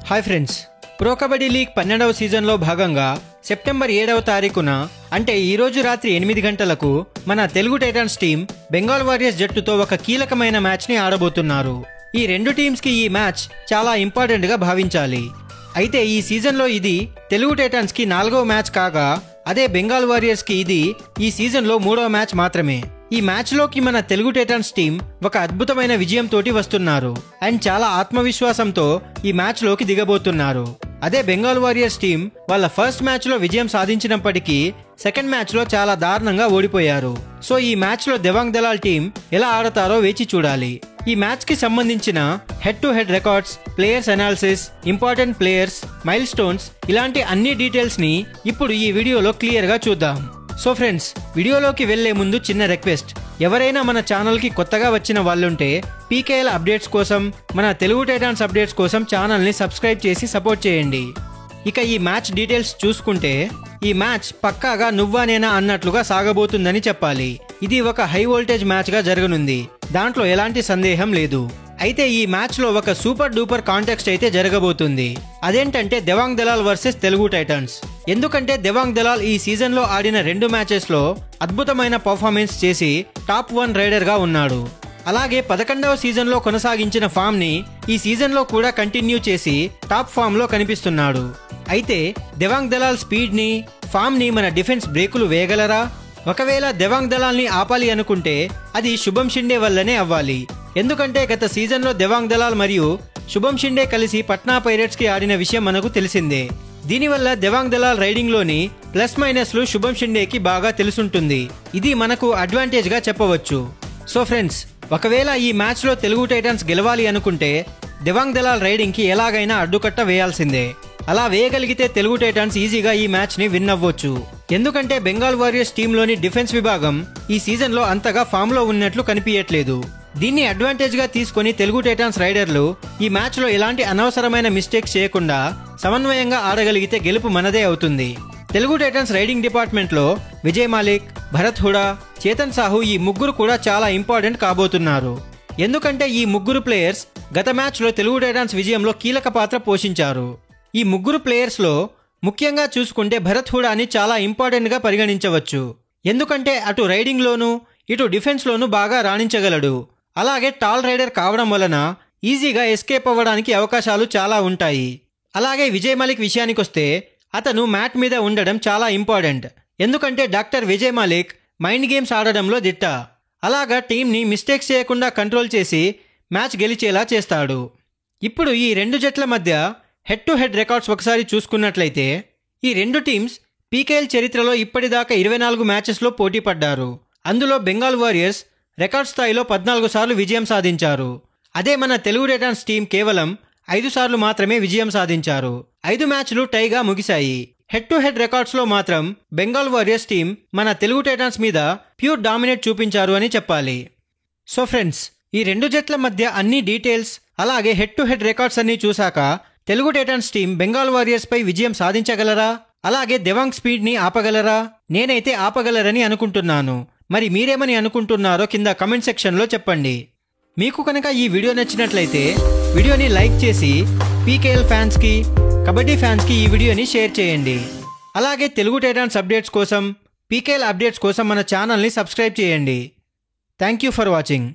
Hi friends, pro Kabaddi league 12వ సీజన్లో భాగంగా సెప్టెంబర్ 7వ తారీఖున అంటే ఈరోజు రాత్రి 8 గంటలకు మన Telugu Titans team Bengal warriors జట్టుతో ఒక కీలకమైన మ్యాచ్ని ఆడబోతున్నారు. ఈ రెండు టీమ్స్కి ఈ మ్యాచ్ చాలా ఇంపార్టెంట్గా భావించాలి. అయితే ఈ సీజన్లో ఇది తెలుగు టైటాన్స్కి 4వ మ్యాచ్ కాగా అదే బెంగాల్ వారియర్స్కి ఇది ఈ సీజన్లో 3వ మ్యాచ్ మాత్రమే. ఈ మ్యాచ్లోకి మన తెలుగు టైటాన్స్ టీం ఒక అద్భుతమైన విజయంతోటి వస్తున్నారు అండ్ చాలా ఆత్మవిశ్వాసంతో ఈ మ్యాచ్లోకి దిగబోతున్నారు. అదే బెంగాల్ వారియర్స్ టీం వాళ్ళ ఫస్ట్ మ్యాచ్లో విజయం సాధించినప్పటికీ సెకండ్ మ్యాచ్లో చాలా దారుణంగా ఓడిపోయారు. సో ఈ మ్యాచ్లో దెవాంగ్ దలాల్ టీం ఎలా ఆడతారో వేచి చూడాలి. ఈ మ్యాచ్కి సంబంధించిన head to head records, players analysis, important players, mile stones ఇలాంటి అన్ని డీటెయిల్స్ని ఇప్పుడు ఈ వీడియోలో క్లియర్గా చూద్దాం. సో ఫ్రెండ్స్, వీడియోలోకి వెళ్లే ముందు చిన్న రిక్వెస్ట్, ఎవరైనా మన ఛానల్కి కొత్తగా వచ్చిన వాళ్ళుంటే పీకేఎల్ అప్డేట్స్ కోసం, మన తెలుగు టైటాన్స్ అప్డేట్స్ కోసం ఛానల్ని సబ్స్క్రైబ్ చేసి సపోర్ట్ చేయండి. ఇక ఈ మ్యాచ్ డీటెయిల్స్ చూసుకుంటే ఈ మ్యాచ్ పక్కాగా నువ్వా నేనా అన్నట్లుగా సాగబోతుందని చెప్పాలి. ఇది ఒక హై వోల్టేజ్ మ్యాచ్గా జరగనుంది, దాంట్లో ఎలాంటి సందేహం లేదు. అయితే ఈ మ్యాచ్లో ఒక సూపర్ డూపర్ కాంటెక్స్ట్ అయితే జరగబోతుంది. అదేంటంటే దెవాంగ్ దలాల్ వర్సెస్ తెలుగు టైటాన్స్. ఎందుకంటే దెవాంగ్ దలాల్ ఈ సీజన్లో ఆడిన 2 మ్యాచెస్లో అద్భుతమైన పర్ఫార్మెన్స్ చేసి టాప్ 1 రైడర్గా ఉన్నాడు. అలాగే 11వ సీజన్లో కొనసాగించిన ఫామ్ని ఈ సీజన్లో కూడా కంటిన్యూ చేసి టాప్ ఫామ్లో కనిపిస్తున్నాడు. అయితే దెవాంగ్ దలాల్ స్పీడ్ని, ఫామ్ని మన డిఫెన్స్ బ్రేకులు వేయగలరా? ఒకవేళ దెవాంగ్ దలాల్ని ఆపాలి అనుకుంటే అది శుభం షిండే వల్లనే అవ్వాలి. ఎందుకంటే గత సీజన్లో దెవాంగ్ దలాల్ మరియు శుభం షిండే కలిసి పట్నా పైరేట్స్కి ఆడిన విషయం మనకు తెలిసిందే. దీనివల్ల దెవాంగ్ దలాల్ రైడింగ్లోని ప్లస్ మైనస్లు శుభం షిండేకి బాగా తెలుసుంటుంది. ఇది మనకు అడ్వాంటేజ్గా చెప్పవచ్చు. సో ఫ్రెండ్స్, ఒకవేళ ఈ మ్యాచ్లో తెలుగు టైటాన్స్ గెలవాలి అనుకుంటే దెవాంగ్ దలాల్ రైడింగ్కి ఎలాగైనా అడ్డుకట్ట వేయాల్సిందే. అలా వేయగలిగితే తెలుగు టైటాన్స్ ఈజీగా ఈ మ్యాచ్ని విన్ అవ్వచ్చు. ఎందుకంటే బెంగాల్ వారియర్స్ టీంలోని డిఫెన్స్ విభాగం ఈ సీజన్లో అంతగా ఫామ్లో ఉన్నట్లు కనిపించట్లేదు. దీన్ని అడ్వాంటేజ్గా తీసుకుని తెలుగు టైటాన్స్ రైడర్లు ఈ మ్యాచ్లో ఎలాంటి అనవసరమైన మిస్టేక్స్ చేయకుండా సమన్వయంగా ఆడగలిగితే గెలుపు మనదే అవుతుంది. తెలుగు టైటాన్స్ రైడింగ్ డిపార్ట్మెంట్లో విజయ్ మాలిక్, భరత్ హుడా, చేతన్ సాహు ఈ ముగ్గురు కూడా చాలా ఇంపార్టెంట్ కాబోతున్నారు. ఎందుకంటే ఈ ముగ్గురు ప్లేయర్స్ గత మ్యాచ్లో తెలుగు టైటాన్స్ విజయంలో కీలక పాత్ర పోషించారు. ఈ ముగ్గురు ప్లేయర్స్లో ముఖ్యంగా చూసుకుంటే భరత్ హుడాని చాలా ఇంపార్టెంట్గా పరిగణించవచ్చు. ఎందుకంటే అటు రైడింగ్లోనూ ఇటు డిఫెన్స్లోనూ బాగా రాణించగలడు. అలాగే టాల్ రైడర్ కావడం వలన ఈజీగా ఎస్కేప్ అవ్వడానికి అవకాశాలు చాలా ఉంటాయి. అలాగే విజయ్ మాలిక్ విషయానికొస్తే అతను మ్యాట్ మీద ఉండడం చాలా ఇంపార్టెంట్. ఎందుకంటే doctor Vijay Malik mind games ఆడడంలో దిట్ట. అలాగా టీంని మిస్టేక్స్ చేయకుండా కంట్రోల్ చేసి మ్యాచ్ గెలిచేలా చేస్తాడు. ఇప్పుడు ఈ రెండు జట్ల మధ్య హెడ్ టు హెడ్ రికార్డ్స్ ఒకసారి చూసుకున్నట్లయితే ఈ రెండు టీమ్స్ పీకేఎల్ చరిత్రలో ఇప్పటిదాకా 24 మ్యాచెస్లో పోటీ పడ్డారు. అందులో బెంగాల్ వారియర్స్ రికార్డ్ స్థాయిలో 14 సార్లు విజయం సాధించారు. అదే మన తెలుగు టైటాన్స్ టీం కేవలం 5 సార్లు మాత్రమే విజయం సాధించారు. 5 మ్యాచ్లు టైగా ముగిశాయి. హెడ్ టు హెడ్ రికార్డ్స్లో మాత్రం బెంగాల్ వారియర్స్ టీం మన తెలుగు టైటాన్స్ మీద ప్యూర్ డామినేట్ చూపించారు అని చెప్పాలి. సో ఫ్రెండ్స్, ఈ రెండు జట్ల మధ్య అన్ని డీటెయిల్స్ అలాగే హెడ్ టు హెడ్ రికార్డ్స్ అన్ని చూశాక Telugu Titans team Bengal Warriors పై విజయం సాధించగలరా? అలాగే దెవాంగ్ స్పీడ్ని ఆపగలరా? నేనైతే ఆపగలరని అనుకుంటున్నాను. మరి మీరేమని అనుకుంటున్నారో కింద కమెంట్ సెక్షన్లో చెప్పండి. మీకు కనుక ఈ వీడియో నచ్చినట్లయితే వీడియోని లైక్ చేసి పీకేఎల్ ఫ్యాన్స్కి, కబడ్డీ ఫ్యాన్స్కి ఈ వీడియోని షేర్ చేయండి. అలాగే తెలుగు టైటాన్స్ అప్డేట్స్ కోసం, పీకేఎల్ అప్డేట్స్ కోసం మన ఛానల్ని సబ్స్క్రైబ్ చేయండి. Thank you for watching.